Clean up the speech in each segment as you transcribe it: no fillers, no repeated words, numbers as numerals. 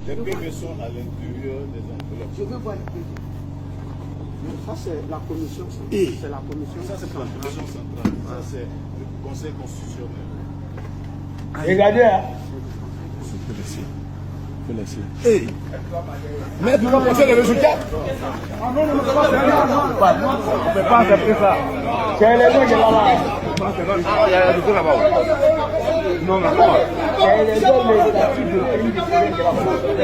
Les PV sont à l'intérieur des enveloppes. Je veux voir les PV. Ça, c'est la commission centrale. C'est la commission. Ça, c'est pas la commission centrale. Ça, c'est le Conseil constitutionnel. Regardez, hein. Il faut laisser. Il faut laisser. Hey. Mais tu vas passer les résultats. On ne peut pas accepter ça. C'est les gens qui sont là. Il y a des gens là-bas. Non, non, non. C'est les gens législatifs de pays qui sont là.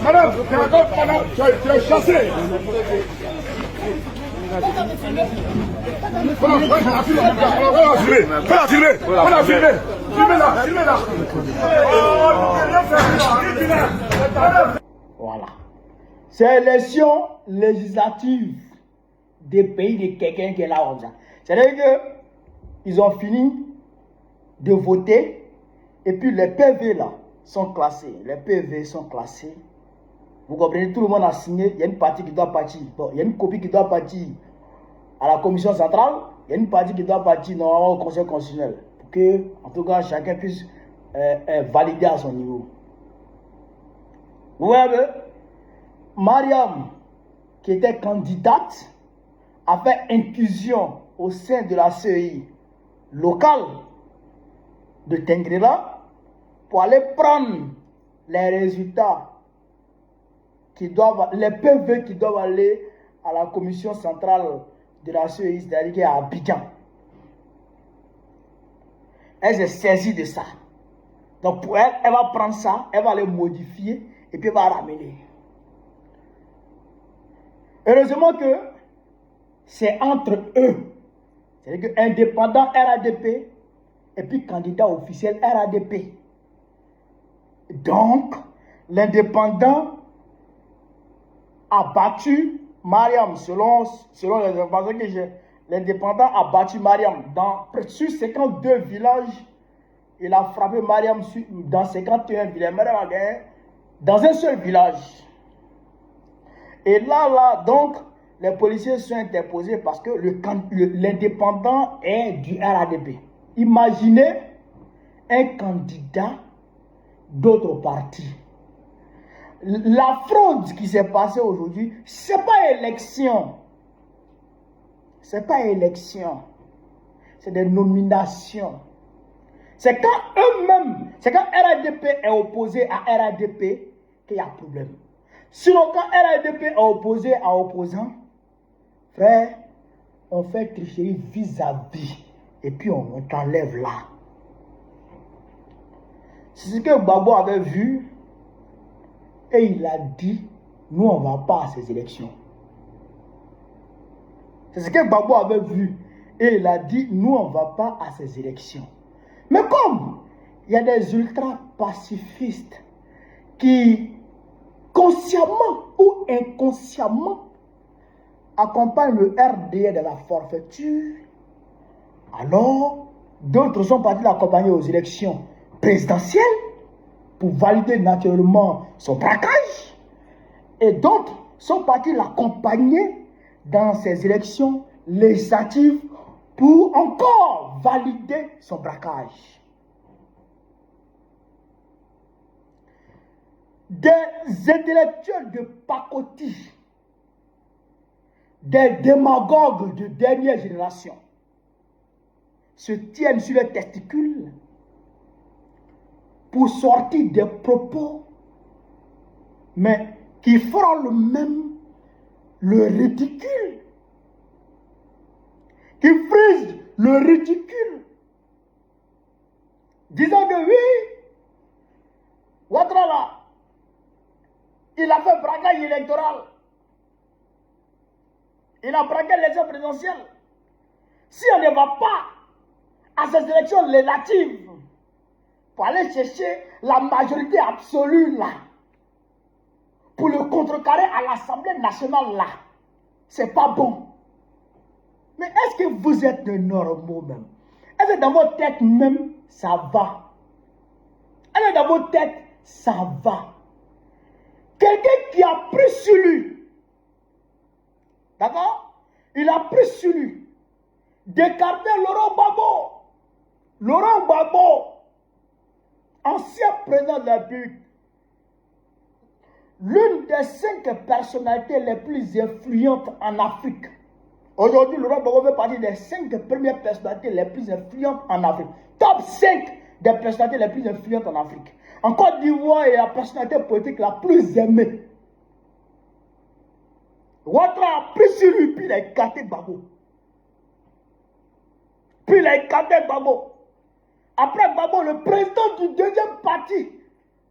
Madame, tu es chassé. Voilà. C'est l'élection législative des pays de quelqu'un qui est là. C'est-à-dire qu'ils ont fini de voter et puis les PV là sont classés. Les PV sont classés. Vous comprenez, tout le monde a signé. Il y a une partie qui doit partir. Bon, il y a une copie qui doit partir à la commission centrale. Il y a une partie qui doit partir normalement au Conseil constitutionnel. Pour que, en tout cas, chacun puisse valider à son niveau. Vous voyez, Mariam, qui était candidate, a fait inclusion au sein de la CEI locale de Tengrela pour aller prendre les résultats qui doivent, les PV qui doivent aller à la commission centrale de la CEI, c'est-à-dire à Abidjan. Elle s'est saisie de ça. Donc pour elle, elle va prendre ça, elle va le modifier et puis elle va ramener. Heureusement que c'est entre eux. C'est-à-dire que indépendant RADP et puis candidat officiel RADP. Donc, l'indépendant a battu Mariam, selon les informations que j'ai. L'indépendant a battu Mariam sur 52 villages. Il a frappé Mariam dans 51 villages. Mariam a gagné dans un seul village. Et là, donc, les policiers sont interposés parce que l'indépendant est du RADP. Imaginez un candidat d'autres partis. La fraude qui s'est passée aujourd'hui, ce n'est pas élection. Ce n'est pas élection. C'est des nominations. C'est quand eux-mêmes, c'est quand RADP est opposé à RADP qu'il y a problème. Sinon, quand RADP est opposé à opposant, frère, on fait tricherie vis-à-vis et puis on t'enlève là. C'est ce que Gbagbo avait vu et il a dit, nous on ne va pas à ces élections. C'est ce que Gbagbo avait vu et il a dit, nous on ne va pas à ces élections. Mais comme il y a des ultra-pacifistes qui consciemment ou inconsciemment accompagnent le RDA de la forfaiture, alors d'autres sont partis l'accompagner aux élections présidentielles pour valider naturellement son braquage, et d'autres sont partis l'accompagner dans ces élections législatives pour encore valider son braquage. Des intellectuels de pacotille, des démagogues de dernière génération se tiennent sur les testicules pour sortir des propos, mais qui feront le ridicule, qui frisent le ridicule, disant que oui, Ouattara, il a fait braquage électoral. Il a braqué l'élection présidentielle. Si on ne va pas à ces élections législatives pour aller chercher la majorité absolue là, pour le contrecarrer à l'Assemblée nationale là, c'est pas bon. Mais est-ce que vous êtes de normaux même? Est-ce que dans votre tête même, ça va? Est-ce que dans votre tête, ça va? Quelqu'un qui a pris sur lui, d'accord? sur lui d'écarter Laurent Gbagbo. Laurent Gbagbo, ancien président de la République, l'une des 5 personnalités les plus influentes en Afrique. Aujourd'hui, Laurent Gbagbo fait partie des 5 premières personnalités les plus influentes en Afrique. Top 5 des personnalités les plus influentes en Afrique. En Côte d'Ivoire, il est la personnalité politique la plus aimée. Ouattara a pris sur lui, puis il a écarté Gbagbo. Puis il a écarté Gbagbo. Après Gbagbo, le président du deuxième parti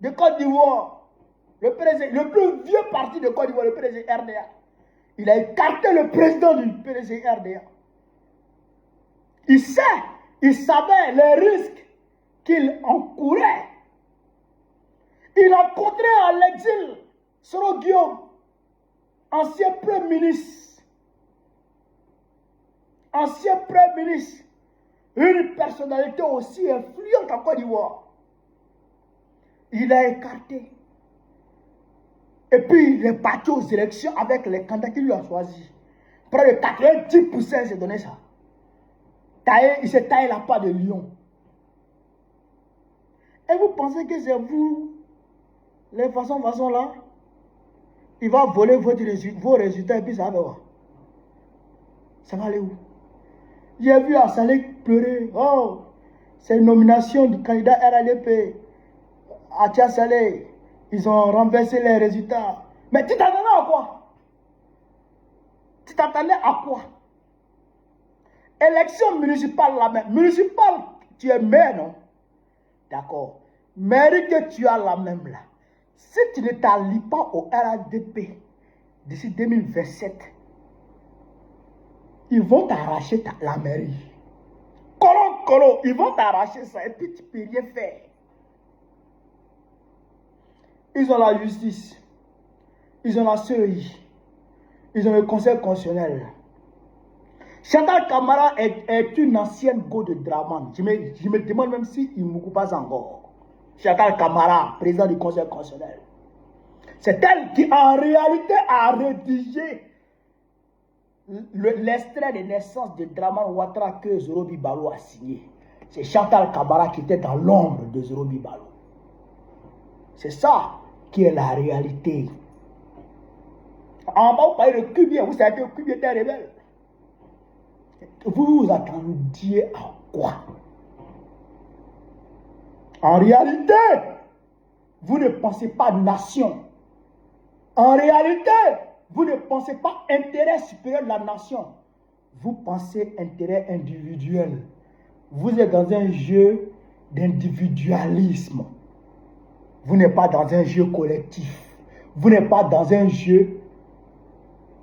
de Côte d'Ivoire, le plus vieux parti de Côte d'Ivoire, le PDG RDA, il a écarté le président du PDG RDA. Il savait les risques qu'il encourait. Il a rencontré à l'exil Soro Guillaume, ancien Premier ministre. Ancien Premier ministre. Une personnalité aussi influente en Côte d'Ivoire. Il a écarté. Et puis il est parti aux élections avec les candidats qu'il lui a choisis. Près de 90%, il s'est donné ça. Il s'est taillé la part de lion. Et vous pensez que c'est vous, les façons là, il va voler vos résultats et puis ça va voir. Ça va aller où? J'ai vu Assalé pleurer. Oh, c'est une nomination du candidat RLP. Atia Salé. Ils ont renversé les résultats. Mais tu t'attendais à quoi? Tu t'attendais à quoi? Élection municipale là même. Municipale, tu es maire, non? D'accord. Mairie que tu as là même là. Si tu ne t'allies pas au RADP d'ici 2027, ils vont t'arracher la mairie. Colo, ils vont t'arracher ça et puis tu ne peux rien faire. Ils ont la justice, ils ont la CEI, ils ont le conseil constitutionnel. Chantal Camara est une ancienne go de Draman. Je me demande même si il ne me coupe pas encore. Chantal Camara, président du conseil constitutionnel. C'est elle qui en réalité a rédigé l'extrait de naissance de Draman Ouattara que Zorobi Balo a signé. C'est Chantal Camara qui était dans l'ombre de Zorobi Balo. C'est ça qui est la réalité. En bas, vous parlez de Kubien, vous savez que Kubien était rebelle. Vous vous attendiez à quoi? En réalité, vous ne pensez pas nation. En réalité, vous ne pensez pas intérêt supérieur de la nation. Vous pensez intérêt individuel. Vous êtes dans un jeu d'individualisme. Vous n'êtes pas dans un jeu collectif. Vous n'êtes pas dans un jeu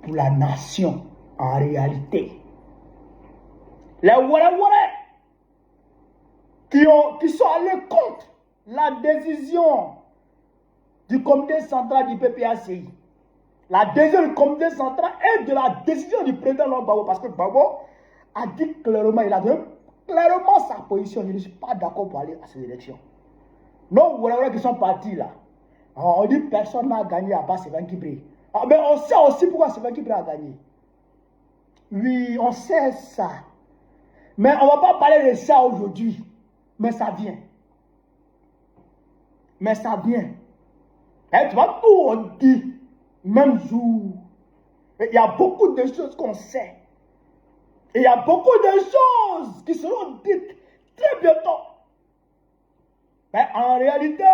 pour la nation, en réalité. Les Ouare qui sont allés contre la décision du comité central du PPACI. La décision du comité central est de la décision du président Gbagbo. Parce que Gbagbo a dit clairement, il a donné clairement sa position. Je ne suis pas d'accord pour aller à ces élections. Non, voilà qui sont partis là. On dit que personne n'a gagné à part Sévan Kibré. Mais on sait aussi pourquoi Sévan Kibré a gagné. Oui, on sait ça. Mais on ne va pas parler de ça aujourd'hui. Mais ça vient. Mais ça vient. Et tu vois, tout on dit, même jour. Il y a beaucoup de choses qu'on sait. Et il y a beaucoup de choses qui seront dites très bientôt. Mais en réalité,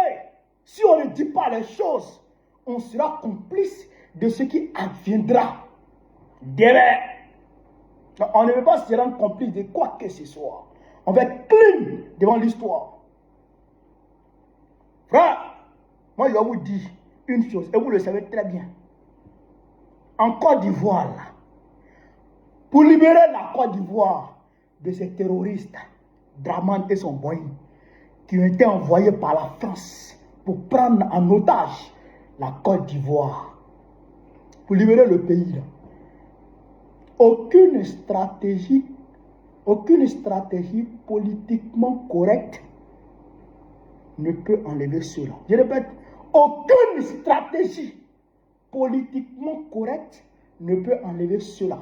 si on ne dit pas les choses, on sera complice de ce qui adviendra demain. On ne veut pas se rendre complice de quoi que ce soit. On va être clean devant l'histoire. Frère, moi je vais vous dire une chose, et vous le savez très bien. En Côte d'Ivoire, là, pour libérer la Côte d'Ivoire de ces terroristes, Draman et son boy, qui ont été envoyés par la France pour prendre en otage la Côte d'Ivoire, pour libérer le pays, là. Aucune stratégie politiquement correcte ne peut enlever cela. Je répète, aucune stratégie politiquement correcte ne peut enlever cela.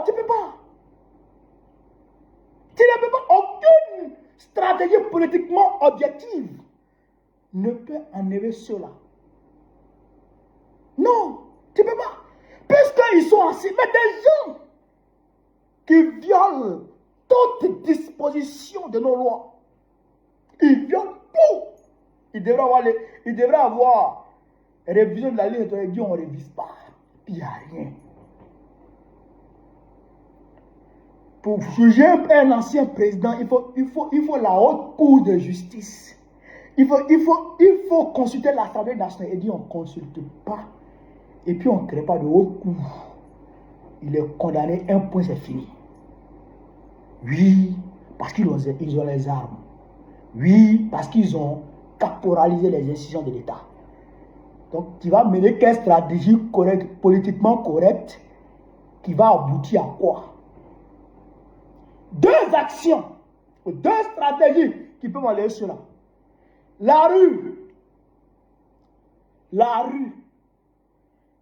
tu ne peux pas. Tu ne peux pas. Aucune stratégie politiquement objective ne peut enlever cela. Non, tu ne peux pas. Puisqu'ils sont assis, mais des gens qui violent toutes dispositions de nos lois. Ils violent tout. Ils devraient avoir révision de la ligne et dit on ne révise pas. Puis il n'y a rien. Pour juger un ancien président, il faut la haute cour de justice. Il faut consulter l'Assemblée nationale et dire on ne consulte pas. Et puis on ne crée pas de haute cour. Il est condamné, un point, c'est fini. Oui, parce qu'ils ont les armes. Oui, parce qu'ils ont caporalisé les institutions de l'État. Donc, tu vas mener quelle stratégie correcte, politiquement correcte, qui va aboutir à quoi? Deux actions, deux stratégies qui peuvent aller sur là. La rue,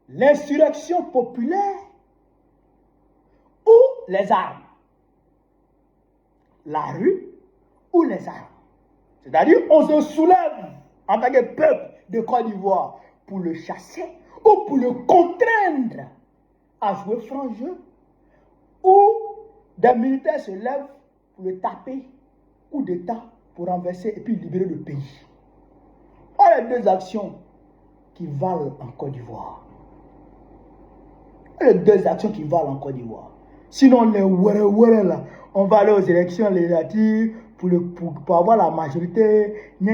l'insurrection populaire ou les armes. La rue ou les armes. C'est-à-dire, on se soulève en tant que peuple de Côte d'Ivoire pour le chasser ou pour le contraindre à jouer franc jeu, ou des militaires se lèvent pour le taper, coup d'État pour renverser et puis libérer le pays. Voilà les deux actions qui valent en Côte d'Ivoire. Les deux actions qui valent en Côte d'Ivoire. Sinon, les ouere là, on va aller aux élections législatives pour avoir la majorité. Tu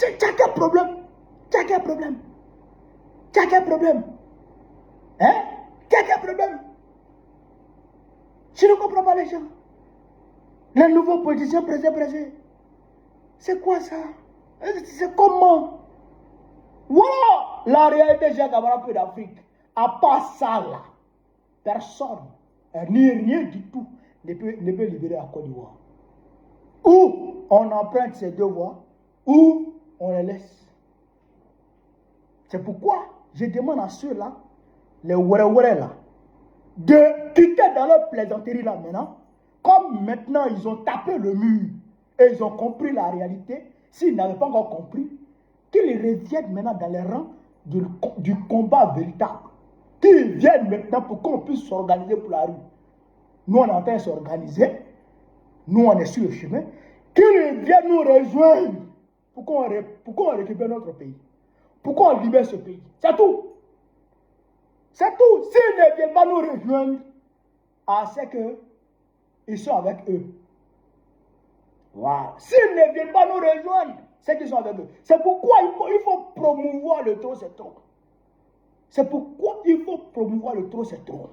as quel problème? Tu as quel problème? Tu as quel problème? Hein? Tu as quel problème? Je ne comprends pas les gens. Les nouveaux politiciens pressés. C'est quoi ça? C'est comment? Voilà la réalité de Jacques Amara d'Afrique. À part ça là, personne, ni rien du tout, ne peut libérer la Côte d'Ivoire. Ou on emprunte ces deux voies, ou on les laisse. C'est pourquoi je demande à ceux-là, les ouere là, de quitter dans leur plaisanterie là maintenant. Comme maintenant ils ont tapé le mur et ils ont compris la réalité, s'ils n'avaient pas encore compris, qu'ils reviennent maintenant dans les rangs du combat véritable. Qu'ils viennent maintenant pour qu'on puisse s'organiser pour la rue. Nous on est en train de s'organiser, nous on est sur le chemin, qu'ils viennent nous rejoindre pour qu'on récupère notre pays. Pourquoi on libère ce pays? C'est tout. C'est tout. S'ils ne viennent pas nous rejoindre, c'est qu'ils sont avec eux. Voilà. S'ils ne viennent pas nous rejoindre, c'est qu'ils sont avec eux. C'est pourquoi il faut promouvoir le trop, c'est trop. C'est pourquoi il faut promouvoir le trop, c'est trop.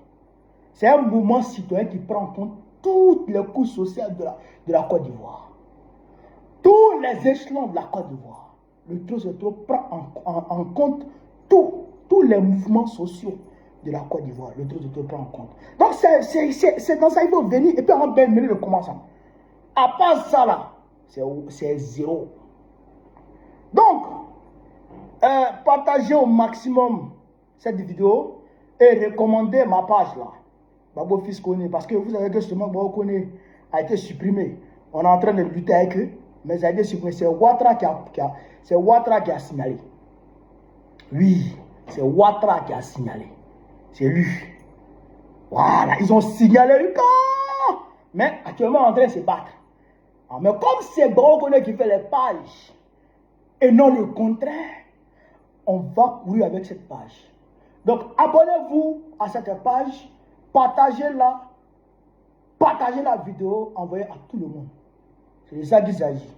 C'est un mouvement citoyen qui prend en compte toutes les couches sociales de la Côte d'Ivoire. Tous les échelons de la Côte d'Ivoire. Le trop, c'est trop prend en compte tous les mouvements sociaux de la Côte d'Ivoire. Le trop, c'est trop prend en compte. Donc c'est dans ça qu'il faut venir et puis on va mener le commencement. À part ça là, c'est zéro. Donc, partagez au maximum cette vidéo et recommandez ma page là. Babo Fils Koné, parce que vous savez que justement Babo Koné a été supprimé. On est en train de lutter avec eux, mais ça a été supprimé. C'est Ouattara qui a signalé. Oui, c'est Ouattara qui a signalé. C'est lui. Voilà, ils ont signalé Lucas. Mais actuellement, on est en train de se battre. Mais comme c'est Babo Koné qui fait les pages et non le contraire, on va courir avec cette page. Donc, abonnez-vous à cette page, partagez-la vidéo, envoyez à tout le monde. C'est de ça qu'il s'agit.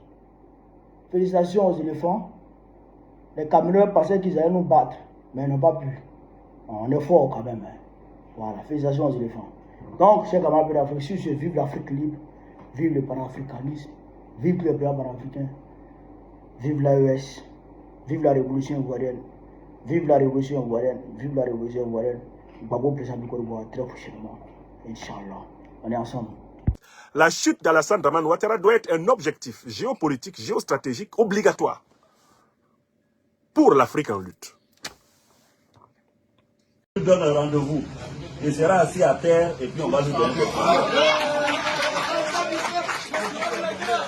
Félicitations aux éléphants. Les Camerounais pensaient qu'ils allaient nous battre, mais ils n'ont pas pu. On est fort quand même. Hein. Voilà, félicitations aux éléphants. Donc, chers camarades d'Afrique, si je vive l'Afrique libre, vive le panafricanisme, vive le plan panafricain, vive l'AES, vive la révolution ivoirienne. Vive la révolution ivoirienne, vive la révolution ivoirienne. Babo président du Côte d'Ivoire très prochainement. Inch'Allah. On est ensemble. La chute d'Alassane Dramane Ouattara doit être un objectif géopolitique, géostratégique obligatoire pour l'Afrique en lutte. Je donne un rendez-vous il sera assis à terre et puis on va lui donner des problèmes.